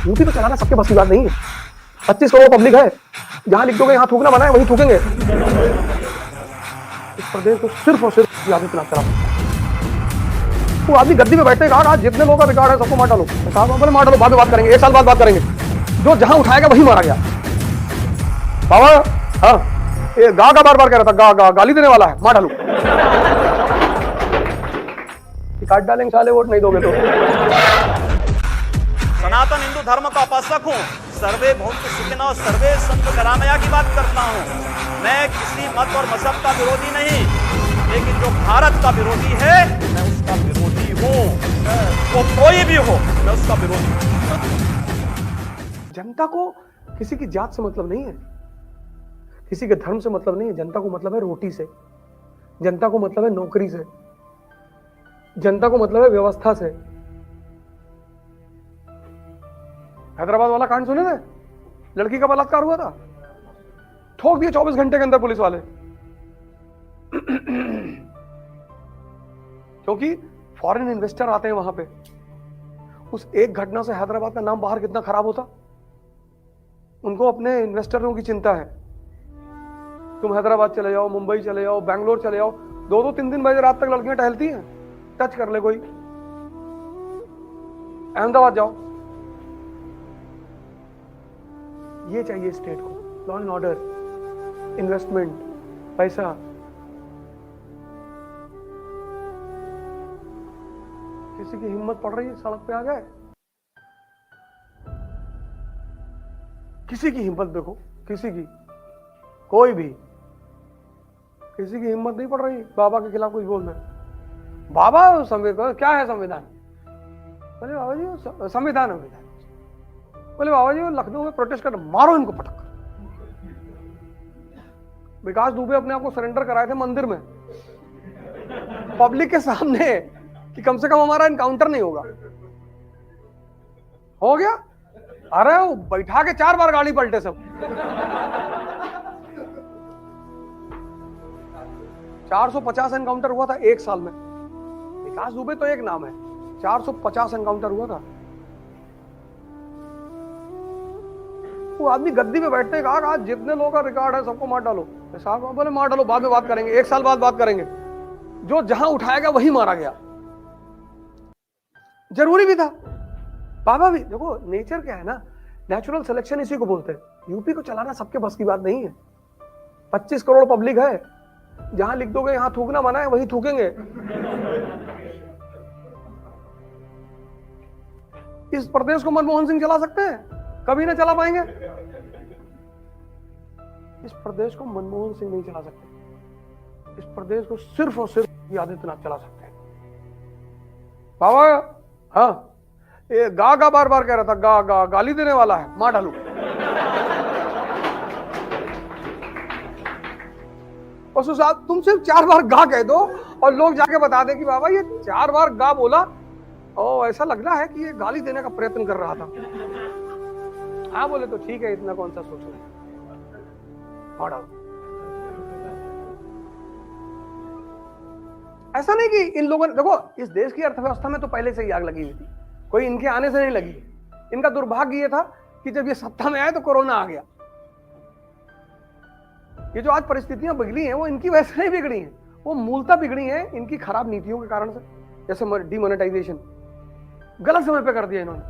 UP को चलाना सबके बस की बात नहीं है। 25 करोड़ पब्लिक है, जहां लिख दोगे यहाँ थूकना मना है वहीं थूकेंगे। इस प्रदेश को सिर्फ और सिर्फ आदित्यनाथ चला सकता है। वो आदमी गद्दी में बैठते कहा जितने लोगों का रिकॉर्ड है सबको मार डालो। बोले मार डालो, बाद में बात करेंगे, 1 साल बाद बात करेंगे। जो जहां उठाएगा वही मारा गया। बाबा हाँ, ये गा बार बार कह रहा था, गाली देने वाला है, मार डालो। काट डालेंगे साले, वोट नहीं दोगे तो। सनातन हिंदू धर्म का उपासक हूँ, सर्वे भौंतु सुखिनः और सर्वे संतु निरामया की बात करता हूँ। मैं किसी मत और मजहब का विरोधी नहीं, लेकिन जो भारत का विरोधी है मैं उसका विरोधी हूँ। वो कोई भी हो, मैं उसका विरोधी हूँ। जनता को किसी की जात से मतलब नहीं है, किसी के धर्म से मतलब नहीं है। जनता को मतलब है रोटी से, जनता को मतलब है नौकरी से, जनता को मतलब है व्यवस्था से। हैदराबाद वाला कांड सुने थे, लड़की का बलात्कार हुआ था, ठोक दिए 24 घंटे के अंदर पुलिस वाले। क्योंकि फॉरेन इन्वेस्टर आते हैं वहां पे। उस एक घटना से हैदराबाद का नाम बाहर कितना खराब होता। उनको अपने इन्वेस्टरों की चिंता है। तुम हैदराबाद चले जाओ, मुंबई चले जाओ, बैंगलोर चले जाओ, 2-3 बजे रात तक लड़कियां टहलती हैं, टच कर ले कोई। अहमदाबाद जाओ, ये चाहिए स्टेट को, लॉ एंड ऑर्डर, इन्वेस्टमेंट, पैसा। किसी की हिम्मत पड़ रही है सड़क पे आ जाए? किसी की हिम्मत देखो, किसी की, कोई भी, किसी की हिम्मत नहीं पड़ रही बाबा के खिलाफ कुछ बोलना। बाबा संविधान क्या है? संविधान बोले बाबा जी संविधान है। बोले बाबा जी वो लखनऊ में प्रोटेस्ट कर, मारो इनको पटक कर। विकास दुबे अपने आप को सरेंडर कराए थे मंदिर में, पब्लिक के सामने, कि कम से कम हमारा इनकाउंटर नहीं होगा। हो गया। अरे वो बैठा के 4 बार गाड़ी पलटे सब। 450 एनकाउंटर हुआ था 1 साल में। विकास दुबे तो एक नाम है, 450 एनकाउंटर हुआ था। वो आदमी गद्दी में बैठते कहा जितने लोगों का रिकॉर्ड है सबको मार डालो। साहब बोले मार डालो, बाद में बात करेंगे, 1 साल बाद बात करेंगे। जो जहां उठाएगा वही मारा गया। जरूरी भी था। बाबा भी देखो, नेचर क्या है ना, नेचुरल सिलेक्शन इसी को बोलते हैं। यूपी को चलाना सबके बस की बात नहीं है। 25 करोड़ पब्लिक है, जहां लिख दोगे यहां थूकना मना है वहीं थूकेंगे। इस प्रदेश को मनमोहन सिंह चला सकते हैं? कभी ना चला पाएंगे। इस प्रदेश को मनमोहन सिंह नहीं चला सकते। इस प्रदेश को सिर्फ और सिर्फ आदित्यनाथ चला सकते हैं। बाबा हाँ, ये गा बार बार कह रहा था, गाली देने वाला है, मार डालू। और साहब तुम सिर्फ 4 बार गा कह दो और लोग जाके बता दे कि बाबा ये 4 बार गा बोला और ऐसा लग रहा है कि ये गाली देने का प्रयत्न कर रहा था। हाँ बोले तो ठीक है, इतना कौन सा सोच रहे। ऐसा नहीं कि इन लोगों ने, देखो इस देश की अर्थव्यवस्था में तो पहले से ही आग लगी हुई थी, कोई इनके आने से नहीं लगी। इनका दुर्भाग्य ये था कि जब ये सत्ता में आए तो कोरोना आ गया। ये जो आज परिस्थितियां बिगड़ी हैं वो इनकी वजह से नहीं बिगड़ी हैं, वो मूलतः बिगड़ी हैं इनकी खराब नीतियों के कारण से। जैसे डिमोनेटाइजेशन गलत समय पे कर दिया इन्होंने।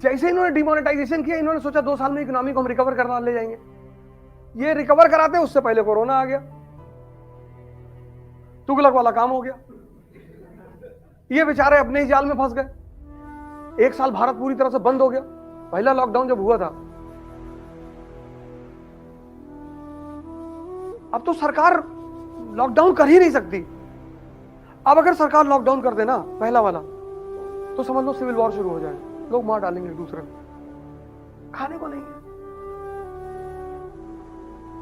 जैसे इन्होंने डिमोनेटाइजेशन किया, इन्होंने सोचा 2 साल में इकोनॉमी को हम रिकवर करना ले जाएंगे। ये रिकवर कराते उससे पहले कोरोना आ गया, तुगलक वाला काम हो गया। ये बेचारे अपने ही जाल में फंस गए। 1 साल भारत पूरी तरह से बंद हो गया। पहला लॉकडाउन जब हुआ था, अब तो सरकार लॉकडाउन कर ही नहीं सकती। अब अगर सरकार लॉकडाउन कर देना पहला वाला, तो समझ लो सिविल वॉर शुरू हो जाए, लोग मार डालेंगे एक दूसरे को, खाने को नहीं है।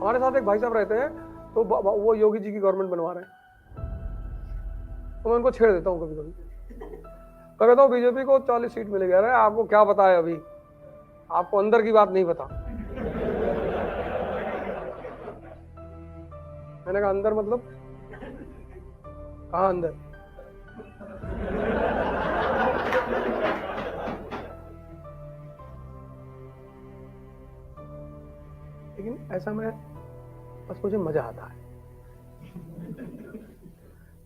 हमारे साथ एक भाई साहब रहते हैं, तो वो योगी जी की गवर्नमेंट बनवा रहे हैं, तो मैं उनको छेड़ देता हूँ कभी कभी। कहता हूँ बीजेपी को 40 सीट मिलेगी। अरे आपको क्या पता है, अभी आपको अंदर की बात नहीं पता। मैंने कहा अंदर मतलब कहाँ अंदर? लेकिन ऐसा मैं बस मुझे मजा आता है।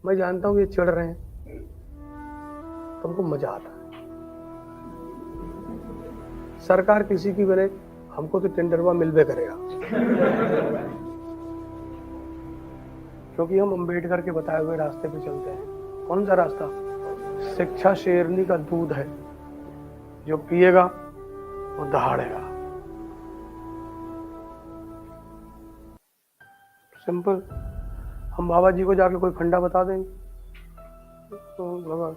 मैं जानता हूं ये चिढ़ रहे हैं, तुमको मजा आता है। सरकार किसी की बने, हमको तो टेंडरवा मिलवे करेगा, क्योंकि हम अंबेडकर के बताए हुए रास्ते पे चलते हैं। कौन सा रास्ता? शिक्षा शेरनी का दूध है, जो पिएगा वो दहाड़ेगा। सिंपल। हम बाबा जी को जाके कोई फंडा बता देंगे तो लगा।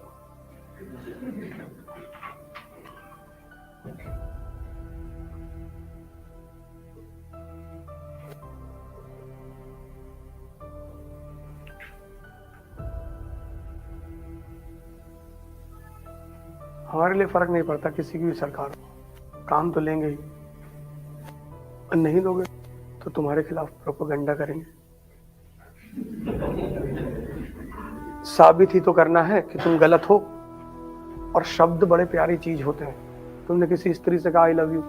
हमारे लिए फर्क नहीं पड़ता किसी की भी सरकार हो, काम तो लेंगे ही, और नहीं दोगे तो तुम्हारे खिलाफ प्रोपेगेंडा करेंगे। साबित ही तो करना है कि तुम गलत हो। और शब्द बड़े प्यारी चीज होते हैं। तुमने किसी स्त्री से कहा आई लव यू,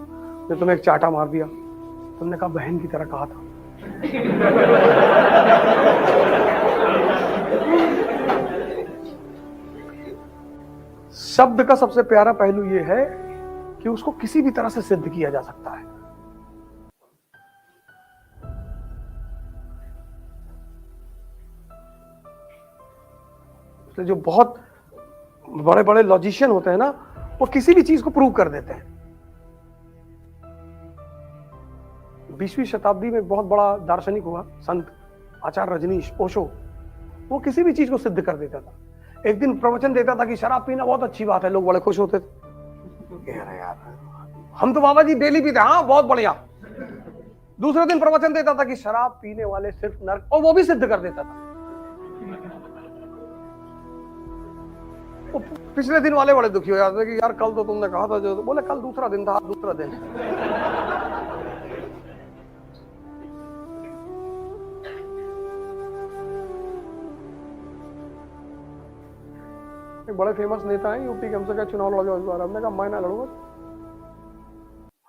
ने तुम्हें एक चाटा मार दिया, तुमने कहा बहन की तरह कहा था। शब्द का सबसे प्यारा पहलू यह है कि उसको किसी भी तरह से सिद्ध किया जा सकता है। इसलिए जो बहुत बड़े बड़े लॉजिशियन होते हैं ना, वो किसी भी चीज को प्रूव कर देते हैं। 20वीं शताब्दी में बहुत बड़ा दार्शनिक हुआ संत आचार्य रजनीश ओशो, वो किसी भी चीज को सिद्ध कर देता था। एक दिन प्रवचन देता था कि शराब पीना बहुत अच्छी बात है, लोग बड़े खुश होते थे। यार हम तो बाबा जी डेली पीते, हाँ बहुत बढ़िया। दूसरे दिन प्रवचन देता था कि शराब पीने वाले सिर्फ नरक, और वो भी सिद्ध कर देता था। पिछले दिन वाले बड़े दुखी हो जाते थे कि यार कल तो तुमने कहा था जो, तो बोले कल दूसरा दिन था, दूसरा दिन। एक बड़े फेमस नेता है यूपी के, हमसे क्या चुनाव लड़ जाओ इस बार। हमने कहा मैं ना लड़ूंगा,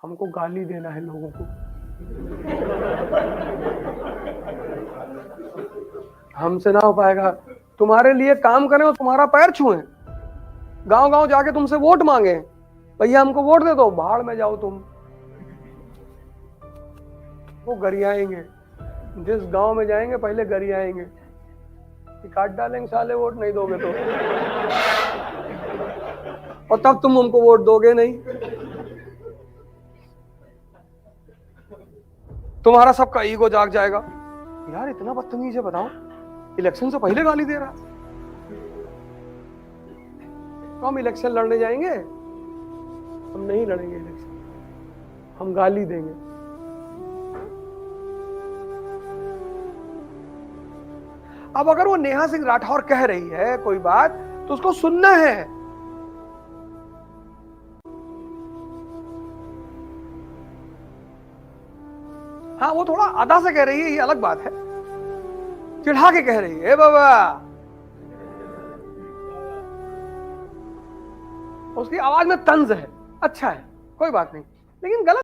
हमको गाली देना है लोगों को, हमसे ना हो पाएगा। तुम्हारे लिए काम करें और तुम्हारा पैर छुएं, गांव गांव जाके तुमसे वोट मांगे, भैया हमको वोट दे दो, भाड़ में जाओ तुम। वो गरियाएंगे, जिस गांव में जाएंगे पहले गरियाएंगे, काट डालेंगे साले वोट नहीं दोगे तो, और तब तुम हमको वोट दोगे नहीं। तुम्हारा सबका ईगो जाग जाएगा, यार इतना बदतमीज है, बताओ इलेक्शन से पहले गाली दे रहा। तो हम इलेक्शन लड़ने जाएंगे? हम नहीं लड़ेंगे इलेक्शन, हम गाली देंगे। अब अगर वो नेहा सिंह राठौर कह रही है कोई बात, तो उसको सुनना है। हाँ वो थोड़ा अदा से कह रही है, ये अलग बात है। चिढ़ा के कह रही है बाबा, उसकी आवाज में तंज है, अच्छा है, कोई बात नहीं, लेकिन गलत